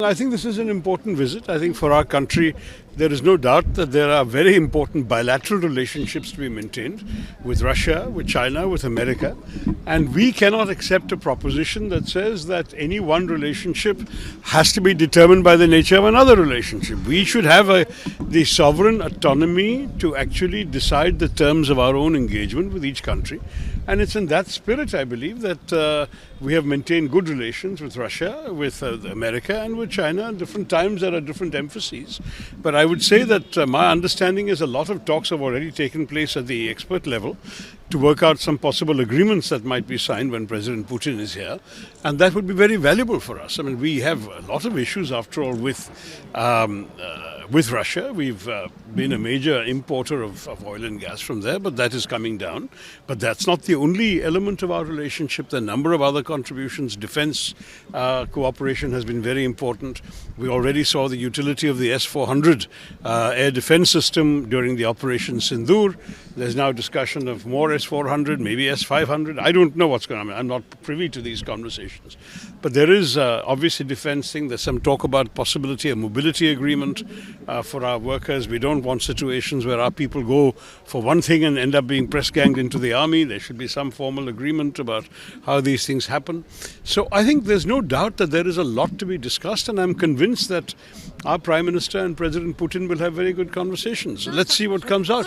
I think this is an important visit. I think for our country, there is no doubt that there are very important bilateral relationships to be maintained with Russia, with China, with America. And we cannot accept a proposition that says that any one relationship has to be determined by the nature of another relationship. We should have the sovereign autonomy to actually decide the terms of our own engagement with each country. And it's in that spirit, I believe, that we have maintained good relations with Russia, with America, and with China. At different times, there are different emphases. But I would say that my understanding is a lot of talks have already taken place at the expert level to work out some possible agreements that might be signed when President Putin is here. And that would be very valuable for us. I mean, we have a lot of issues, after all, with Russia. We've been a major importer of oil and gas from there, but that is coming down. But that's not the only element of our relationship. There are a number of other contributions. Defense cooperation has been very important. We already saw the utility of the S-400 air defense system during the Operation Sindoor. There's now discussion of more S-400, maybe S-500. I don't know what's going on. I'm not privy to these conversations. But there is obviously defense thing. There's some talk about possibility of mobility agreement for our workers. We don't want situations where our people go for one thing and end up being press ganged into the army. There should be some formal agreement about how these things happen. So I think there's no doubt that there is a lot to be discussed, and I'm convinced that our Prime Minister and President Putin will have very good conversations. Let's see what comes out.